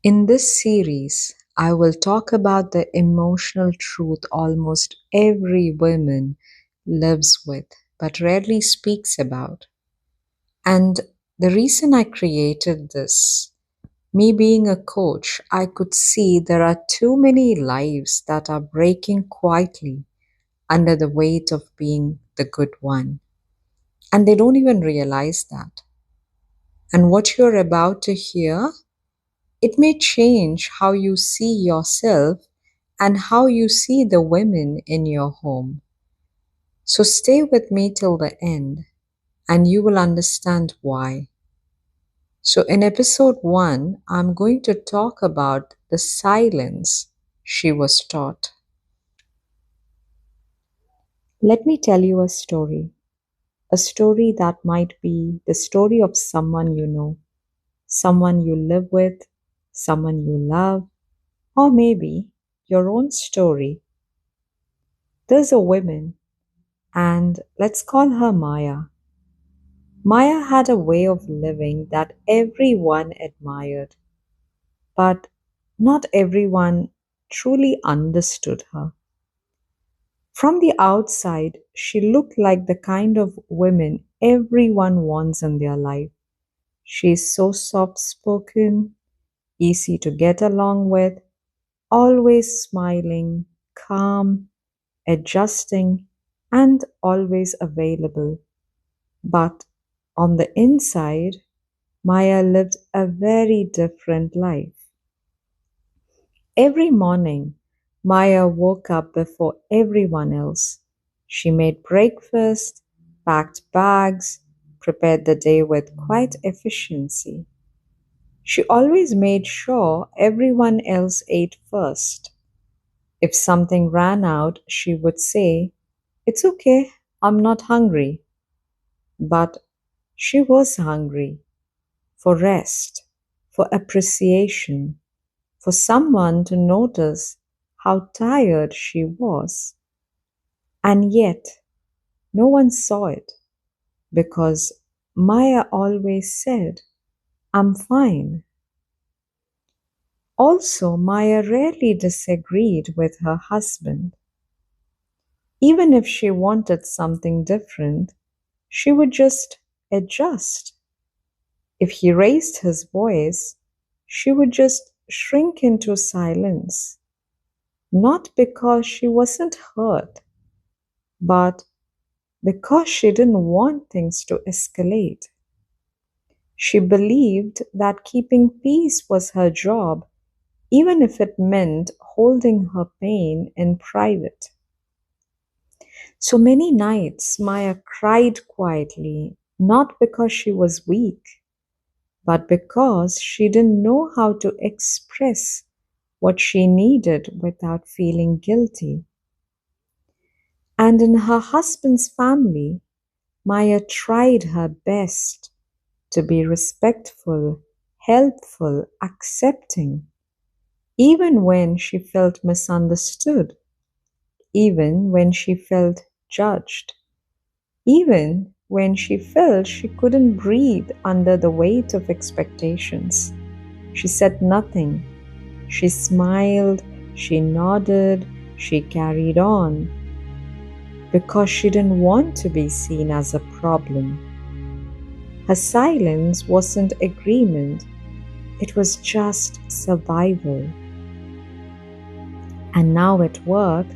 In this series, I will talk about the emotional truth almost every woman lives with but rarely speaks about. And the reason I created this, me being a coach, I could see there are too many lives that are breaking quietly under the weight of being the good one. And they don't even realize that. And what you're about to hear, it may change how you see yourself and how you see the women in your home. So stay with me till the end and you will understand why. So, in episode 1, I'm going to talk about the silence she was taught. Let me tell you a story that might be the story of someone you know, someone you live with, someone you love, or maybe your own story. There's a woman, and let's call her Maya. Maya had a way of living that everyone admired, but not everyone truly understood her. From the outside, she looked like the kind of woman everyone wants in their life. She's so soft spoken, easy to get along with, always smiling, calm, adjusting, and always available. But on the inside, Maya lived a very different life. Every morning, Maya woke up before everyone else. She made breakfast, packed bags, prepared the day with quite efficiency. She always made sure everyone else ate first. If something ran out, she would say, "It's okay, I'm not hungry." But she was hungry for rest, for appreciation, for someone to notice how tired she was. And yet, no one saw it because Maya always said, "I'm fine." Also, Maya rarely disagreed with her husband. Even if she wanted something different, she would just adjust. If he raised his voice, she would just shrink into silence, not because she wasn't hurt, but because she didn't want things to escalate. She believed that keeping peace was her job, even if it meant holding her pain in private. So many nights, Maya cried quietly, not because she was weak, but because she didn't know how to express what she needed without feeling guilty. And in her husband's family, Maya tried her best to be respectful, helpful, accepting, even when she felt misunderstood, even when she felt judged, even when she felt she couldn't breathe under the weight of expectations. She said nothing. She smiled, she nodded, she carried on because she didn't want to be seen as a problem. Her silence wasn't agreement, it was just survival. And now at work,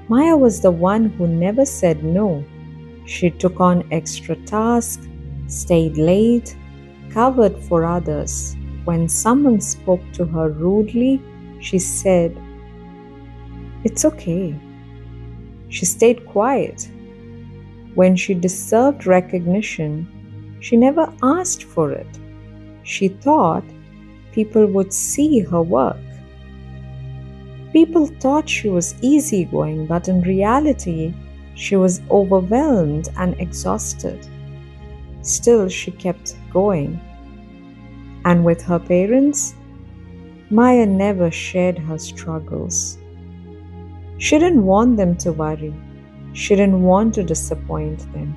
Maya was the one who never said no. She took on extra tasks, stayed late, covered for others. When someone spoke to her rudely, she said, "It's okay." She stayed quiet. When she deserved recognition, she never asked for it. She thought people would see her work. People thought she was easygoing, but in reality, she was overwhelmed and exhausted. Still, she kept going. And with her parents, Maya never shared her struggles. She didn't want them to worry. She didn't want to disappoint them.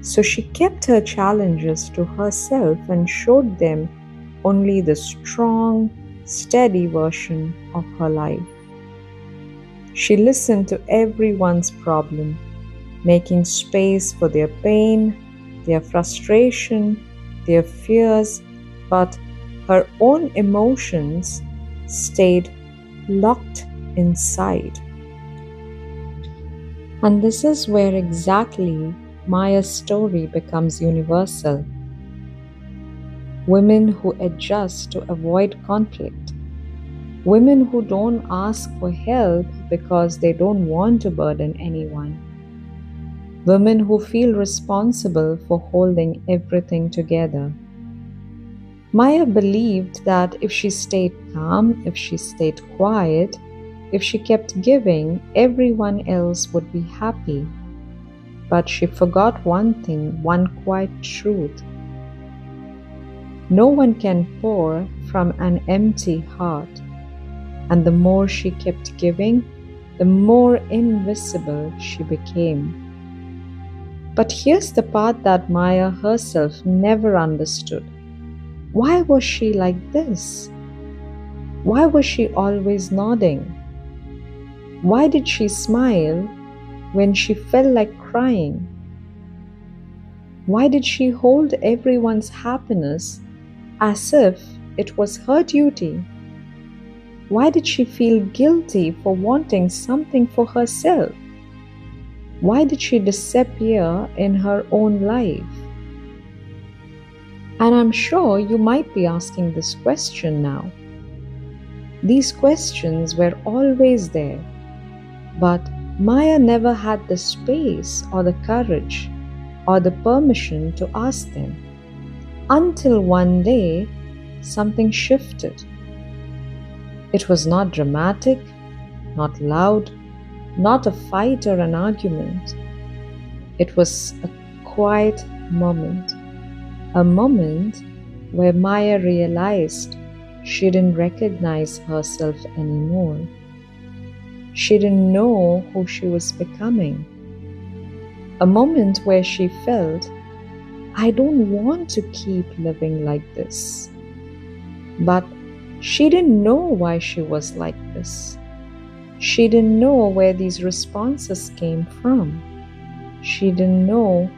So she kept her challenges to herself and showed them only the strong, steady version of her life. She listened to everyone's problem, making space for their pain, their frustration, their fears, but her own emotions stayed locked inside. And this is where exactly Maya's story becomes universal. Women who adjust to avoid conflict. Women who don't ask for help because they don't want to burden anyone. Women who feel responsible for holding everything together. Maya believed that if she stayed calm, if she stayed quiet, if she kept giving, everyone else would be happy. But she forgot one thing, one quiet truth. No one can pour from an empty heart. And the more she kept giving, the more invisible she became. But here's the part that Maya herself never understood. Why was she like this? Why was she always nodding? Why did she smile when she felt like crying? Why did she hold everyone's happiness as if it was her duty? Why did she feel guilty for wanting something for herself? Why did she disappear in her own life? And I'm sure you might be asking this question now. These questions were always there, but Maya never had the space or the courage or the permission to ask them. Until one day, something shifted. It was not dramatic, not loud, not a fight or an argument. It was a quiet moment. A moment where Maya realized she didn't recognize herself anymore. She didn't know who she was becoming. A moment where she felt, I don't want to keep living like this. But she didn't know why she was like this. She didn't know where these responses came from. She didn't know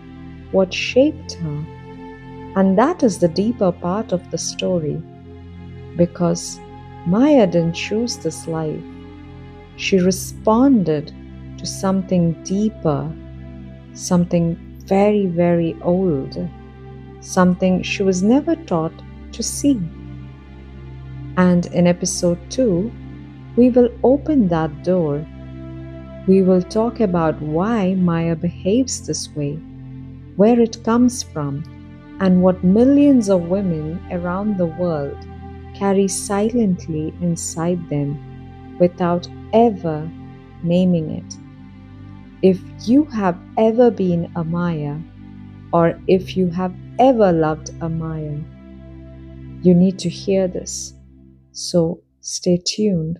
what shaped her. And that is the deeper part of the story. Because Maya didn't choose this life. She responded to something deeper, something very, very old, something she was never taught to see. And in episode 2, we will open that door. We will talk about why Maya behaves this way, where it comes from, and what millions of women around the world carry silently inside them without ever naming it. If you have ever been a Maya, or if you have ever loved a Maya, you need to hear this. So stay tuned.